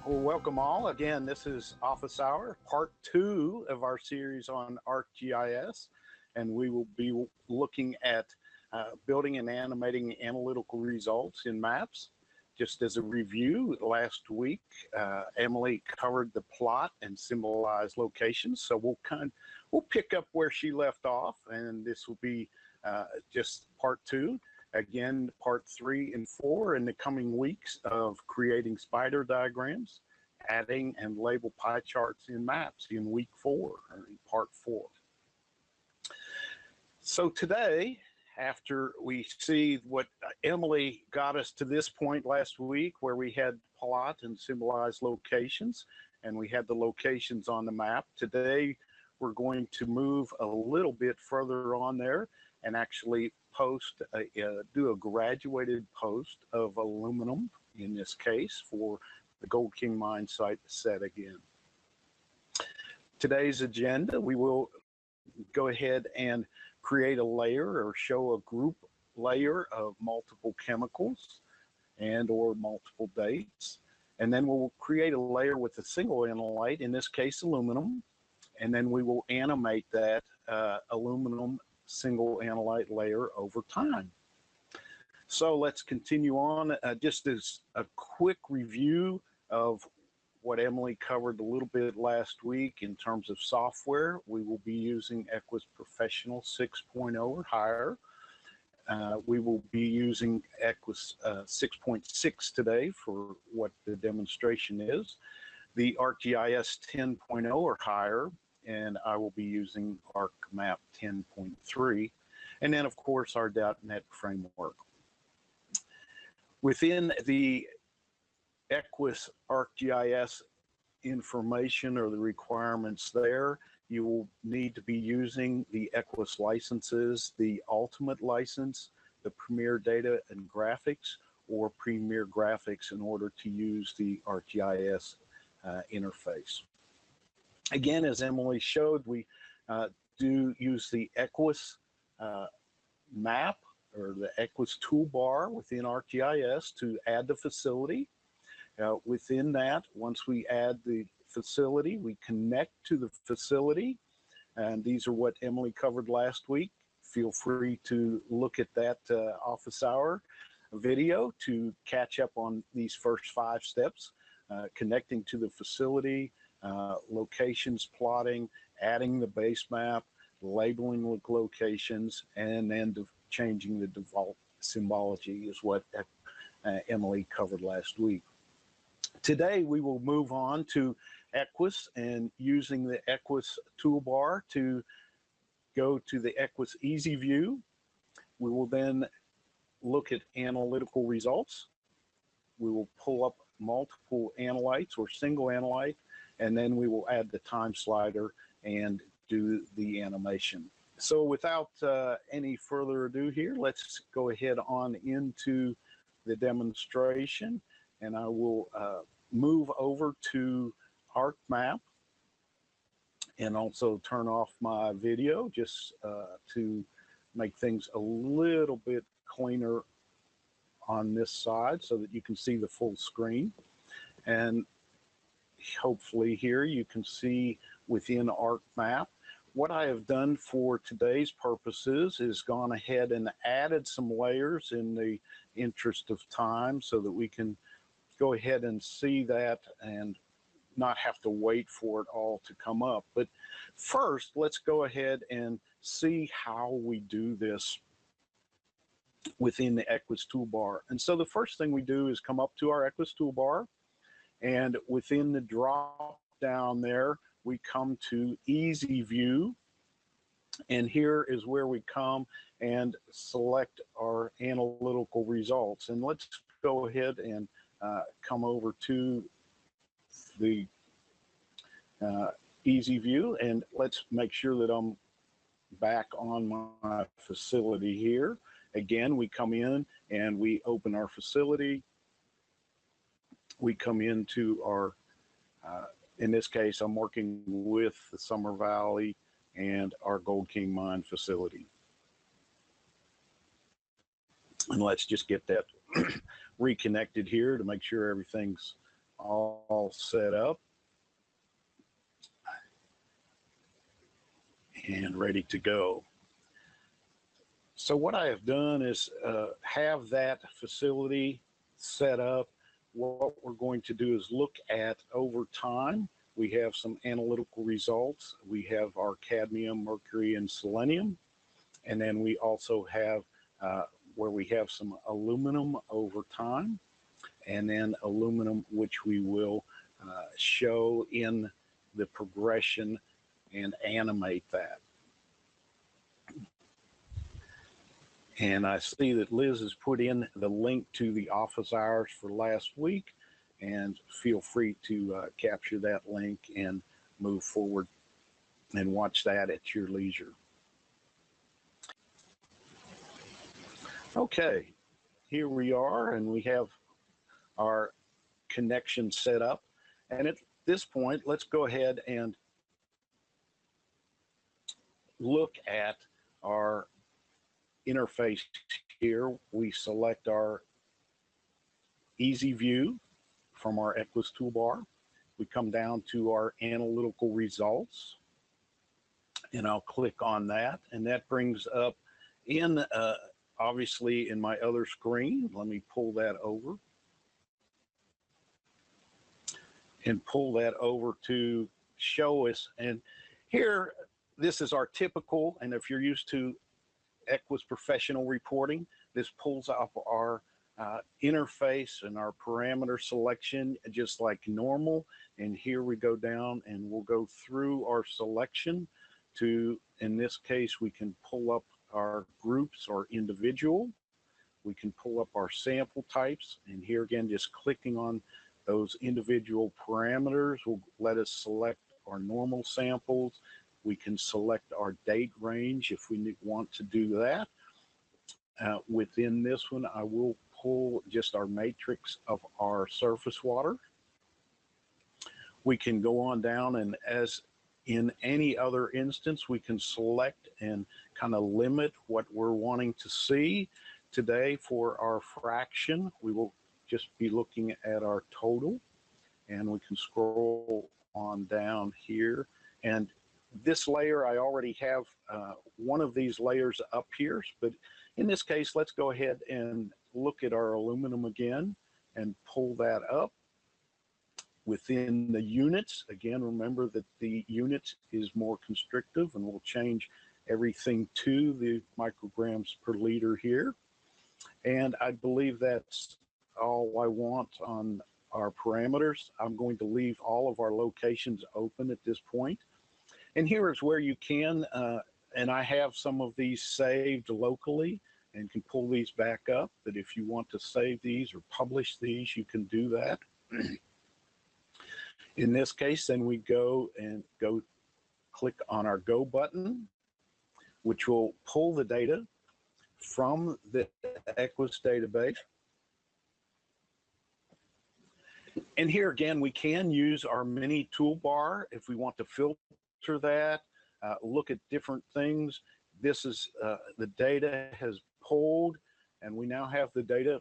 Well, welcome all. Again, this is Office Hour, part 2 of our series on ArcGIS, and we will be looking at building and animating analytical results in maps. Just as a review, last week, Emily covered the plot and symbolize locations, so we'll pick up where she left off, and this will be just part 2. Again, part 3 and 4 in the coming weeks of creating spider diagrams, adding and label pie charts in maps in week 4, or in part 4. So today, after we see what Emily got us to this point last week, where we had plot and symbolize locations, and we had the locations on the map, today we're going to move a little bit further on there and actually do a graduated post of aluminum, in this case, for the Gold King mine site set again. Today's agenda, we will go ahead and create a layer or show a group layer of multiple chemicals and or multiple dates. And then we'll create a layer with a single analyte, in this case aluminum, and then we will animate that aluminum single analyte layer over time. So let's continue on. Just as a quick review of what Emily covered a little bit last week in terms of software, we will be using EQuIS Professional 6.0 or higher. We will be using EQuIS 6.6 today for what the demonstration is. The ArcGIS 10.0 or higher, and I will be using ArcMap 10.3, and then of course our .NET framework. Within the EQuIS ArcGIS information or the requirements there, you will need to be using the EQuIS licenses, the Ultimate license, the Premier Data and Graphics, or Premier Graphics in order to use the ArcGIS interface. Again, as Emily showed, we do use the EQuIS map or the EQuIS toolbar within ArcGIS to add the facility. Within that, once we add the facility, we connect to the facility, and these are what Emily covered last week. Feel free to look at that office hour video to catch up on these first 5 steps, connecting to the facility, locations plotting, adding the base map, labeling with locations, and then changing the default symbology is what Emily covered last week. Today we will move on to EQuIS and using the EQuIS toolbar to go to the EQuIS Easy View. We will then look at analytical results. We will pull up multiple analytes or single analyte, and then we will add the time slider and do the animation. So without any further ado here, let's go ahead on into the demonstration, and I will move over to ArcMap and also turn off my video just to make things a little bit cleaner on this side so that you can see the full screen. And hopefully here you can see within ArcMap. What I have done for today's purposes is gone ahead and added some layers in the interest of time so that we can go ahead and see that and not have to wait for it all to come up. But first, let's go ahead and see how we do this within the EQuIS toolbar. And so the first thing we do is come up to our EQuIS toolbar, and within the drop down there, we come to Easy View, and here is where we come and select our analytical results. And let's go ahead and come over to the Easy View, and let's make sure that I'm back on my facility here. Again, we come in and we open our facility. We come into our in this case, I'm working with the Summer Valley and our Gold King mine facility. And let's just get that reconnected here to make sure everything's all set up and ready to go. So what I have done is have that facility set up. What we're going to do is look at over time. We have some analytical results. We have our cadmium, mercury, and selenium. And then we also have where we have some aluminum over time, and then aluminum, which we will show in the progression and animate that. And I see that Liz has put in the link to the office hours for last week, and feel free to capture that link and move forward and watch that at your leisure. Okay, here we are, and we have our connection set up. And at this point, let's go ahead and look at our interface here. We select our easy view from our EQuIS toolbar. We come down to our analytical results, and I'll click on that, and that brings up in obviously in my other screen. Let me pull that over and pull that over to show us. And here, this is our typical, and if you're used to EQuIS professional reporting, this pulls up our interface and our parameter selection just like normal. And here we go down and we'll go through our selection to, in this case, we can pull up our groups or individual. We can pull up our sample types, and here again, just clicking on those individual parameters will let us select our normal samples. We can select our date range if we want to do that. Within this one, I will pull just our matrix of our surface water. We can go on down, and as in any other instance, we can select and kind of limit what we're wanting to see. Today, for our fraction, we will just be looking at our total, and we can scroll on down here. And this layer, I already have one of these layers up here, but in this case, let's go ahead and look at our aluminum again and pull that up. Within the units, again, remember that the units is more constrictive, and we'll change everything to the micrograms per liter here. And I believe that's all I want on our parameters. I'm going to leave all of our locations open at this point. And here is where you can, and I have some of these saved locally and can pull these back up, but if you want to save these or publish these, you can do that. In this case, then we go click on our Go button, which will pull the data from the EQuIS database. And here again, we can use our mini toolbar if we want to filter that, look at different things. This is the data has pulled, and we now have the data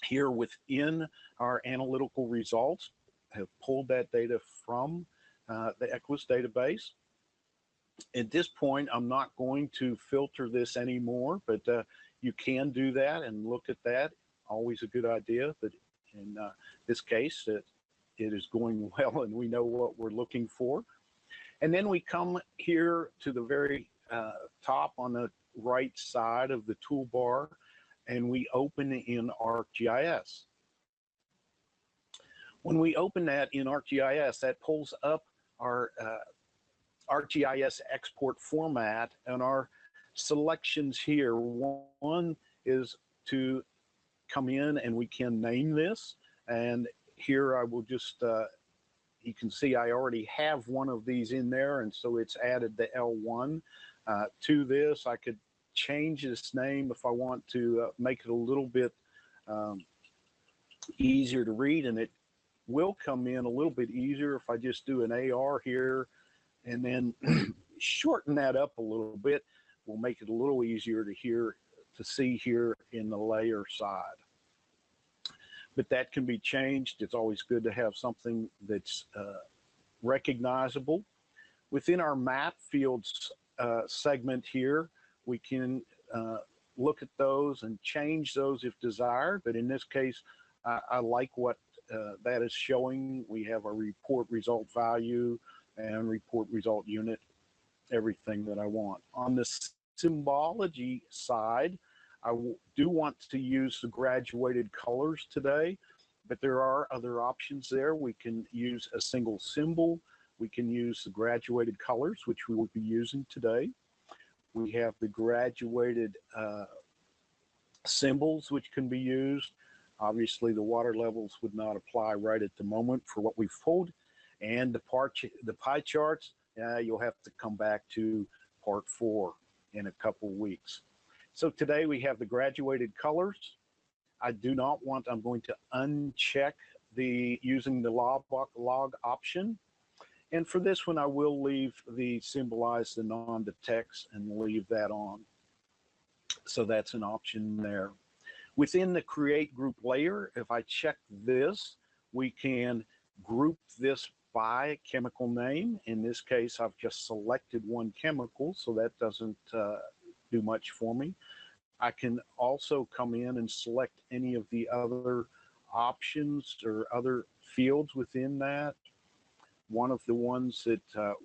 here within our analytical results. Have pulled that data from the EQuIS database. At this point, I'm not going to filter this anymore, but you can do that and look at that. Always a good idea, but in this case, it is going well, and we know what we're looking for. And then we come here to the very top on the right side of the toolbar, and we open in ArcGIS. When we open that in ArcGIS, that pulls up our ArcGIS export format, and our selections here. One is to come in and we can name this, and here I will just, you can see I already have one of these in there, and so it's added the L1 to this. I could change this name if I want to make it a little bit easier to read, and it will come in a little bit easier if I just do an AR here and then shorten that up a little bit. Will make it a little easier to see here in the layer side. but that can be changed. It's always good to have something that's recognizable. Within our map fields segment here, we can look at those and change those if desired, but in this case, I like what that is showing. We have a report result value and report result unit, everything that I want. On the symbology side, I do want to use the graduated colors today, but there are other options there. We can use a single symbol. We can use the graduated colors, which we will be using today. We have the graduated symbols, which can be used. Obviously, the water levels would not apply right at the moment for what we've pulled. And the pie charts, you'll have to come back to part 4 in a couple weeks. So today we have the graduated colors. I'm going to uncheck using the log option. And for this one, I will leave the symbolize the non-detects and leave that on. So that's an option there. Within the create group layer, if I check this, we can group this by chemical name. In this case, I've just selected one chemical, so that doesn't do much for me. I can also come in and select any of the other options or other fields within that. One of the ones that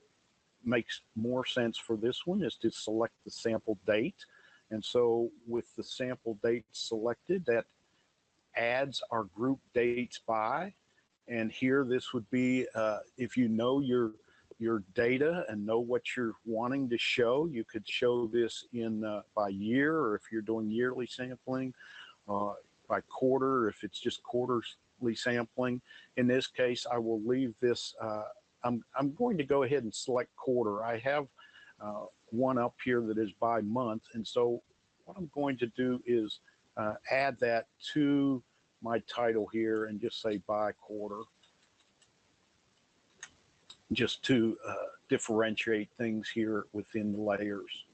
makes more sense for this one is to select the sample date. And so with the sample date selected, that adds our group dates by. And here this would be, if you know your data and know what you're wanting to show, you could show this in by year, or if you're doing yearly sampling, by quarter, if it's just quarterly sampling. In this case, I will leave this, I'm going to go ahead and select quarter. I have one up here that is by month, and so what I'm going to do is add that to my title here and just say by quarter, just to differentiate things here within the layers.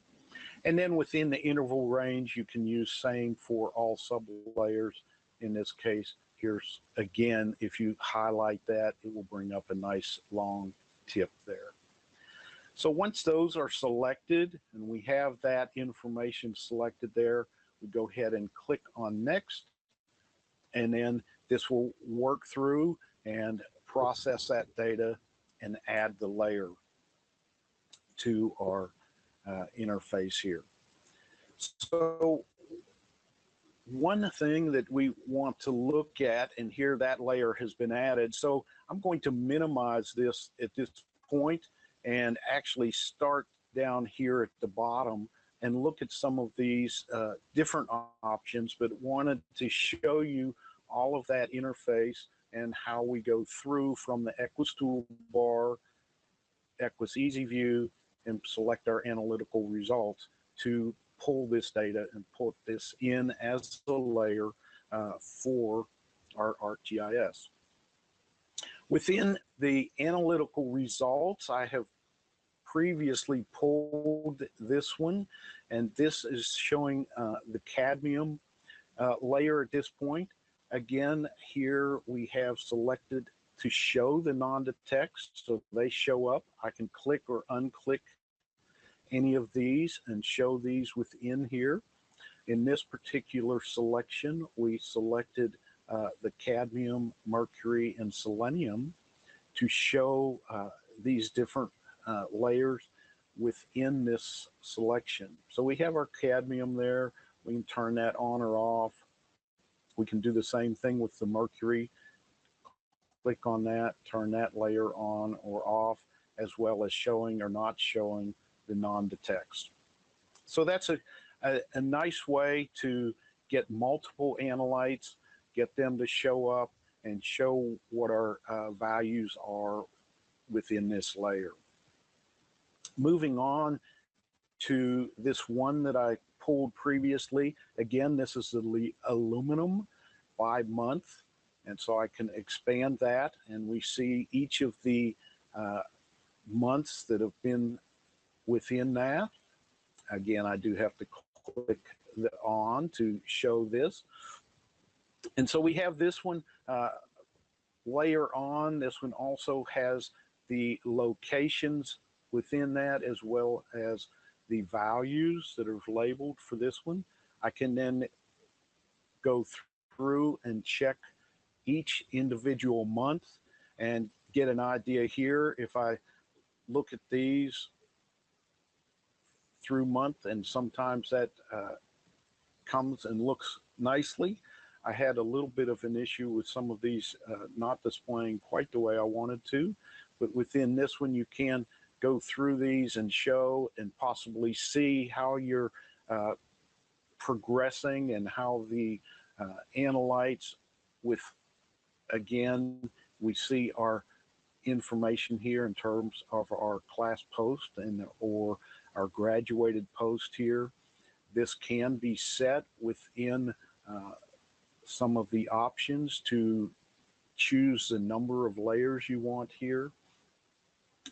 And then within the interval range, you can use same for all sub layers. In this case, here's again, if you highlight that, it will bring up a nice long tip there. So once those are selected and we have that information selected there, we go ahead and click on next, and then this will work through and process that data and add the layer to our interface here. So one thing that we want to look at, and here that layer has been added, so I'm going to minimize this at this point and actually start down here at the bottom and look at some of these different options, but wanted to show you all of that interface and how we go through from the EQuIS toolbar, EQuIS Easy View, and select our analytical results to pull this data and put this in as a layer for our ArcGIS. Within the analytical results, I have previously pulled this one, and this is showing the cadmium layer at this point. Again, here we have selected to show the non-detects, so they show up. I can click or unclick any of these and show these within here. In this particular selection, we selected the cadmium, mercury, and selenium to show these different layers within this selection. So we have our cadmium there. We can turn that on or off. We can do the same thing with the mercury. Click on that, turn that layer on or off, as well as showing or not showing the non-detects. So that's a nice way to get multiple analytes, get them to show up and show what our values are within this layer. Moving on to this one that I pulled previously. Again, this is the aluminum by month. And so I can expand that, and we see each of the months that have been within that. Again, I do have to click on to show this. And so we have this one layer on. This one also has the locations within that, as well as the values that are labeled for this one. I can then go through and check each individual month and get an idea here. If I look at these through month, and sometimes that comes and looks nicely. I had a little bit of an issue with some of these not displaying quite the way I wanted to, but within this one you can go through these and show and possibly see how you're progressing and how the analytes with, again, we see our information here in terms of our class post and or our graduated post here. This can be set within some of the options to choose the number of layers you want here,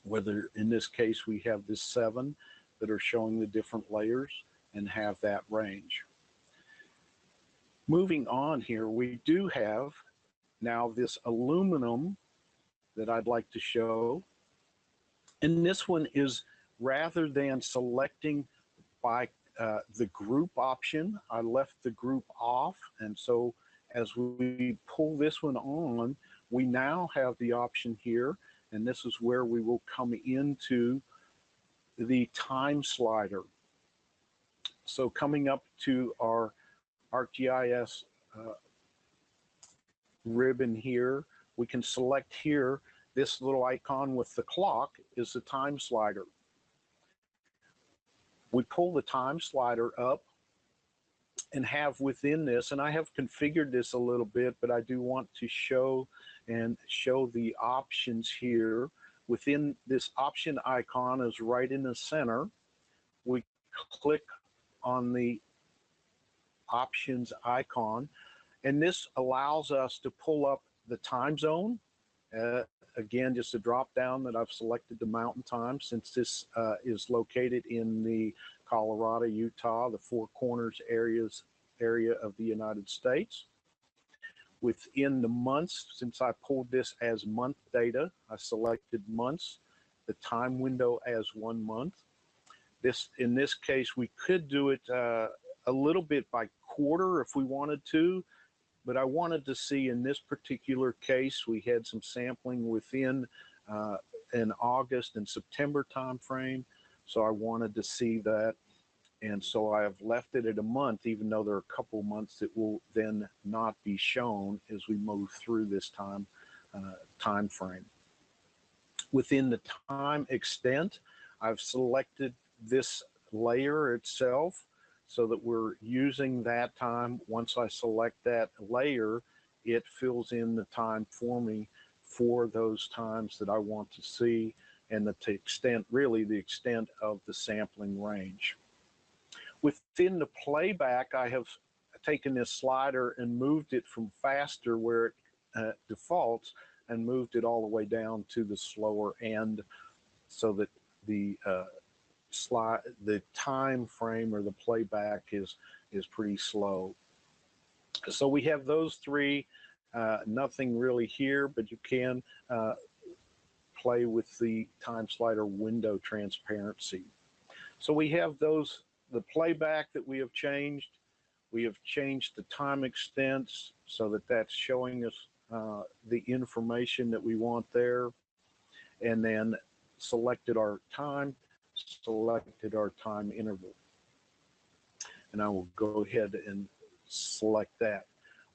whether in this case we have this 7 that are showing the different layers and have that range. Moving on here, we do have now this aluminum that I'd like to show. And this one is, rather than selecting by the group option, I left the group off. And so as we pull this one on, we now have the option here, and this is where we will come into the time slider. So coming up to our ArcGIS ribbon here, we can select here, this little icon with the clock is the time slider. We pull the time slider up and have within this, and I have configured this a little bit, but I do want to show the options here. Within this option icon is right in the center. We click on the options icon, and this allows us to pull up the time zone. Again, just a drop down that I've selected the mountain time, since this is located in the Colorado, Utah, the Four Corners area of the United States. Within the months, since I pulled this as month data, I selected months, the time window as 1 month. In this case, we could do it a little bit by quarter if we wanted to, but I wanted to see in this particular case, we had some sampling within an August and September timeframe. So I wanted to see that. And so I have left it at a month, even though there are a couple months that will then not be shown as we move through this time frame. Within the time extent, I've selected this layer itself so that we're using that time. Once I select that layer, it fills in the time for me for those times that I want to see, and the extent, really the extent of the sampling range. Within the playback, I have taken this slider and moved it from faster, where it defaults, and moved it all the way down to the slower end, so that the time frame or the playback is pretty slow. So we have those three. Nothing really here, but you can play with the time slider window transparency. So we have those, the playback that we have changed. We have changed the time extents so that that's showing us the information that we want there, and then selected our time, selected our time interval. And I will go ahead and select that.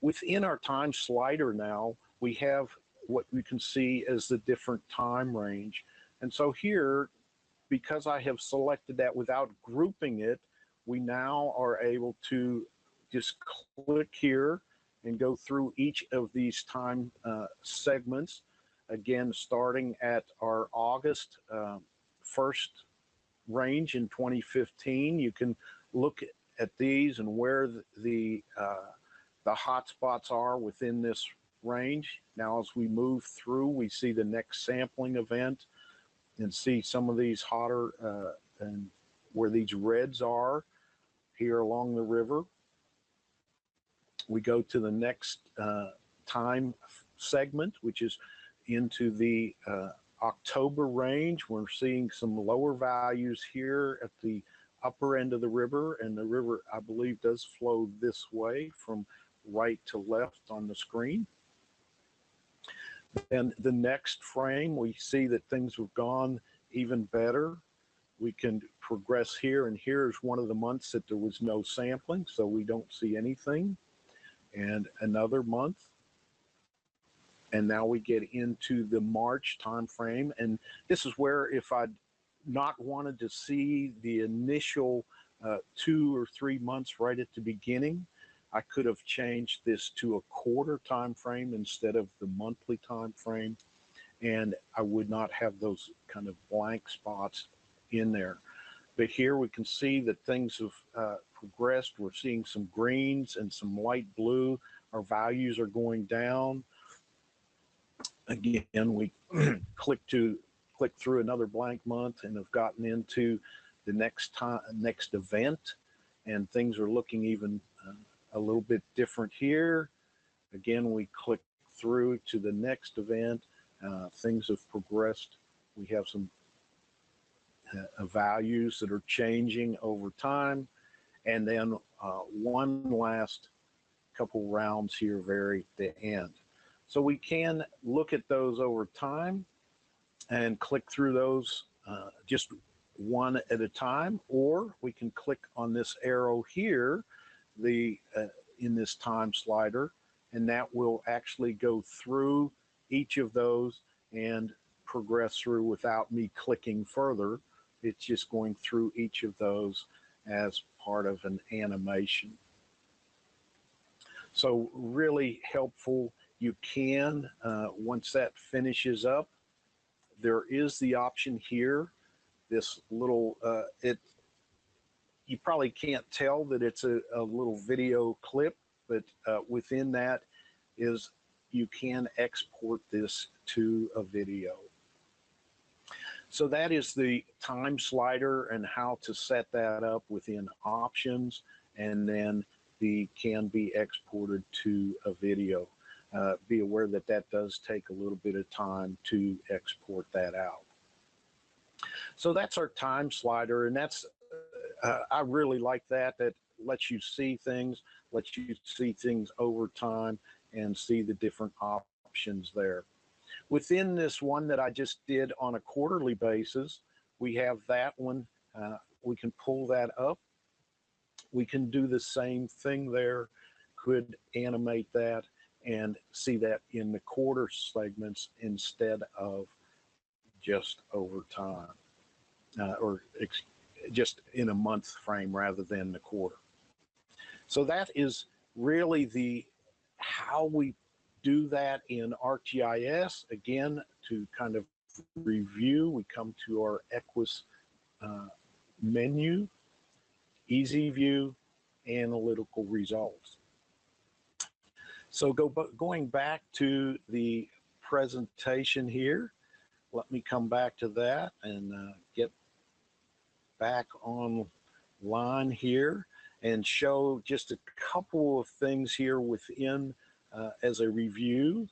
Within our time slider now, we have what we can see as the different time range. And so here, because I have selected that without grouping it, we now are able to just click here and go through each of these time segments. Again, starting at our August 1st range in 2015, you can look at these and where the hot spots are within this range. Now, as we move through, we see the next sampling event and see some of these hotter and where these reds are here along the river. We go to the next time segment, which is into the October range. We're seeing some lower values here at the upper end of the river, and the river, I believe, does flow this way from right to left on the screen. And the next frame, we see that things have gone even better. We can progress here, and here's one of the months that there was no sampling, so we don't see anything. And another month. And now we get into the March time frame, and this is where if I'd not wanted to see the initial 2 or 3 months right at the beginning, I could have changed this to a quarter time frame instead of the monthly time frame, and I would not have those kind of blank spots in there. But here we can see that things have progressed. We're seeing some greens and some light blue. Our values are going down. Again, we click through another blank month and have gotten into the next event, and things are looking even a little bit different here. Again, we click through to the next event. Things have progressed. We have some values that are changing over time, and then one last couple rounds here very at the end. So we can look at those over time and click through those just one at a time, or we can click on this arrow here, in this time slider, and that will actually go through each of those and progress through without me clicking further. It's just going through each of those as part of an animation. So really helpful. You can, once that finishes up, there is the option here, this little, you probably can't tell that it's a little video clip, but within that is you can export this to a video. So that is the time slider and how to set that up within options, and then the can be exported to a video. Be aware that that does take a little bit of time to export that out. So that's our time slider, and that's I really like that. That lets you see things, over time, and see the different options there. Within this one that I just did on a quarterly basis, we have that one. We can pull that up. We can do the same thing there, could animate that and see that in the quarter segments instead of just over time, or just in a month frame rather than the quarter. So that is really how we do that in ArcGIS. Again, to kind of review, we come to our EQuIS menu, Easy View, Analytical Results. So going back to the presentation here, let me come back to that and get back online here and show just a couple of things here within as a review.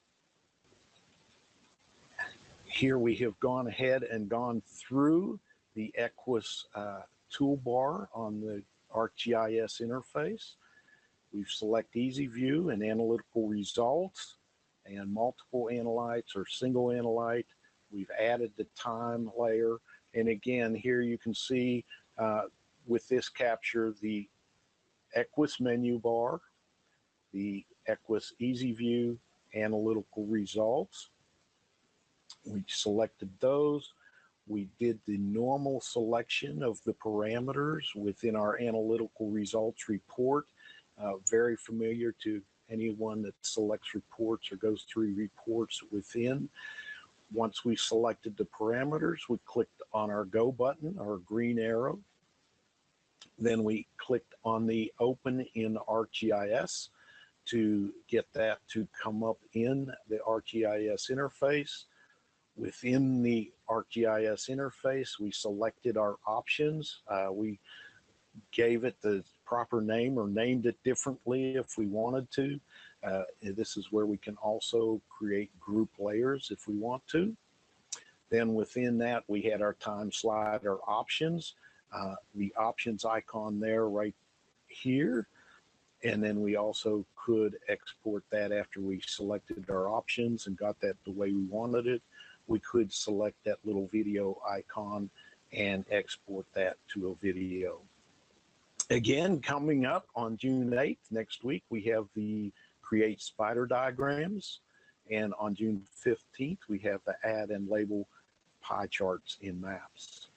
Here we have gone ahead and gone through the EQuIS toolbar on the ArcGIS interface. We've selected Easy View and Analytical Results and multiple analytes or single analyte. We've added the time layer. And again, here you can see with this capture the EQuIS menu bar, the EQuIS Easy View, Analytical Results. We selected those. We did the normal selection of the parameters within our Analytical Results report. Very familiar to anyone that selects reports or goes through reports within. Once we selected the parameters, we clicked on our Go button, our green arrow. Then we clicked on the Open in ArcGIS to get that to come up in the ArcGIS interface. Within the ArcGIS interface, we selected our options. We gave it the proper name or named it differently if we wanted to. This is where we can also create group layers if we want to. Then within that, we had our time slider options, the options icon there right here. And then we also could export that after we selected our options and got that the way we wanted it. We could select that little video icon and export that to a video. Again, coming up on June 8th, next week, we have the Create Spider Diagrams. And on June 15th, we have the Add and Label Pie Charts in Maps.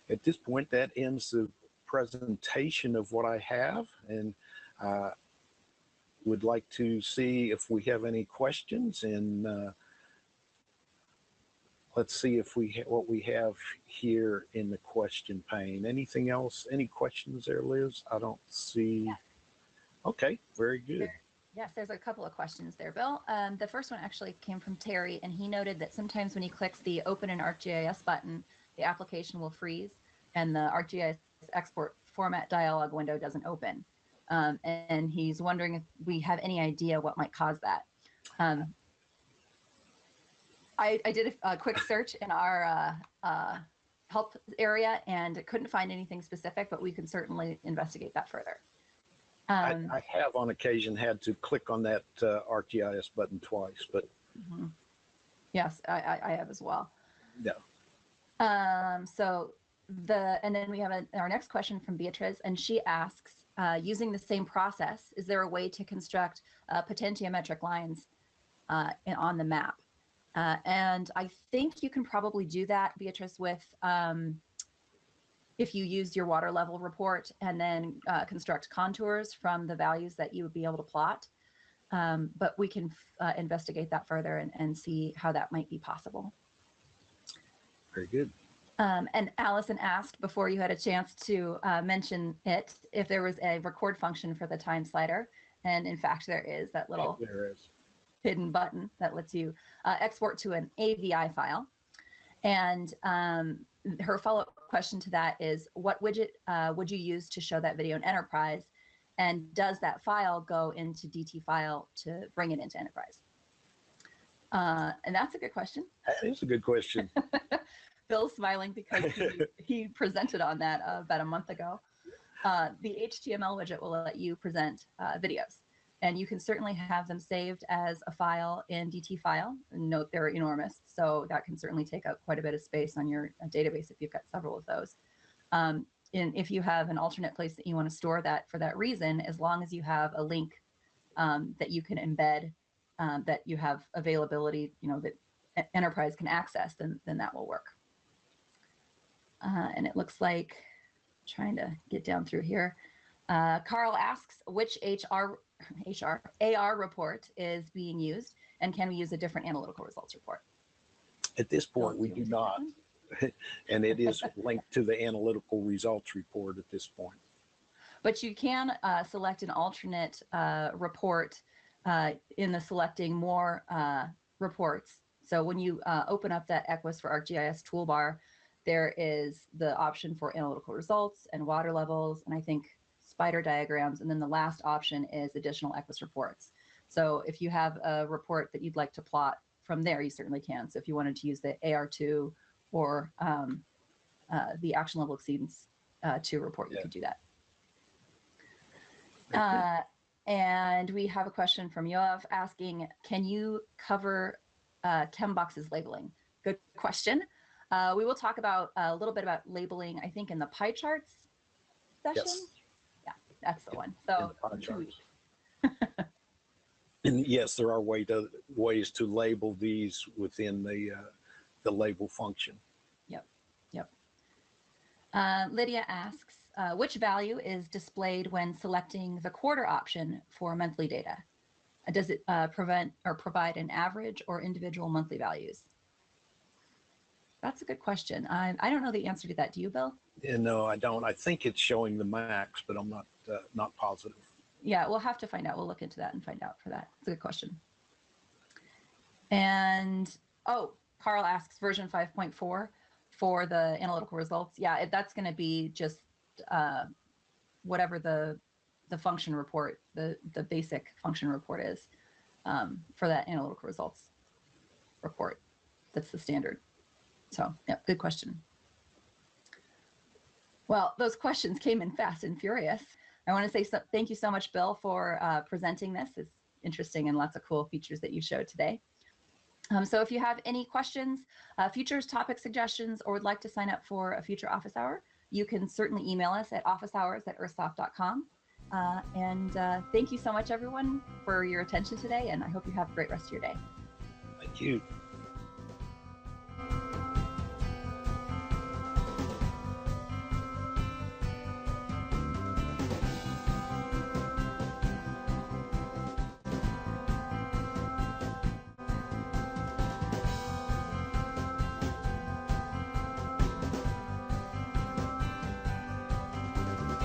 At this point, that ends the presentation of what I have, and would like to see if we have any questions, and let's see if what we have here in the question pane. Anything else? Any questions there, Liz? I don't see. Yeah. Okay, very good. Yes, there's a couple of questions there, Bill. The first one actually came from Terry, and he noted that sometimes when he clicks the Open in ArcGIS button, the application will freeze, and the ArcGIS export format dialog window doesn't open. And he's wondering if we have any idea what might cause that. I did a quick search in our help area and couldn't find anything specific, but we can certainly investigate that further. I have on occasion had to click on that ArcGIS button twice, but yes, I have as well. Yeah. And then we have our next question from Beatrice, and she asks, using the same process, is there a way to construct potentiometric lines on the map? And I think you can probably do that, Beatrice, with if you used your water level report and then construct contours from the values that you would be able to plot. But we can investigate that further and see how that might be possible. Very good. And Allison asked, before you had a chance to mention it, if there was a record function for the time slider. And in fact, there is that little hidden button that lets you export to an AVI file. And her follow-up question to that is, what widget would you use to show that video in Enterprise? And does that file go into DT file to bring it into Enterprise? And that's a good question. That is a good question. Bill's smiling because he presented on that about a month ago. The HTML widget will let you present videos, and you can certainly have them saved as a file in DT file. Note they're enormous, so that can certainly take up quite a bit of space on your database if you've got several of those. And if you have an alternate place that you want to store that for that reason, as long as you have a link that you can embed, that you have availability, that Enterprise can access, then that will work. And it looks like, trying to get down through here, Carl asks which AR report is being used, and can we use a different analytical results report? At this point, we do not. And it is linked to the analytical results report at this point. But you can select an alternate report in the selecting more reports. So when you open up that EQuIS for ArcGIS toolbar, there is the option for analytical results and water levels, and I think spider diagrams. And then the last option is additional EQuIS reports. So if you have a report that you'd like to plot from there, you certainly can. So if you wanted to use the AR2 or the action level exceedance 2 report, you could do that. And we have a question from Yoav asking, can you cover chem boxes labeling? Good question. We will talk about a little bit about labeling, I think, in the pie charts session. Yes. Yeah, that's the one. So and yes, there are ways to label these within the label function. Yep. Lydia asks, which value is displayed when selecting the quarter option for monthly data? Does it provide an average or individual monthly values? That's a good question. I don't know the answer to that. Do you, Bill? Yeah, no, I don't. I think it's showing the max, but I'm not positive. Yeah, we'll have to find out. We'll look into that and find out for that. It's a good question. And, Carl asks version 5.4 for the analytical results. Yeah, that's going to be just whatever the function report, the basic function report is for that analytical results report. That's the standard. So, yeah, good question. Well, those questions came in fast and furious. I want to say thank you so much, Bill, for presenting this. It's interesting and lots of cool features that you showed today. So if you have any questions, futures, topic suggestions, or would like to sign up for a future office hour, you can certainly email us at officehours@earthsoft.com. Thank you so much, everyone, for your attention today, and I hope you have a great rest of your day. Thank you.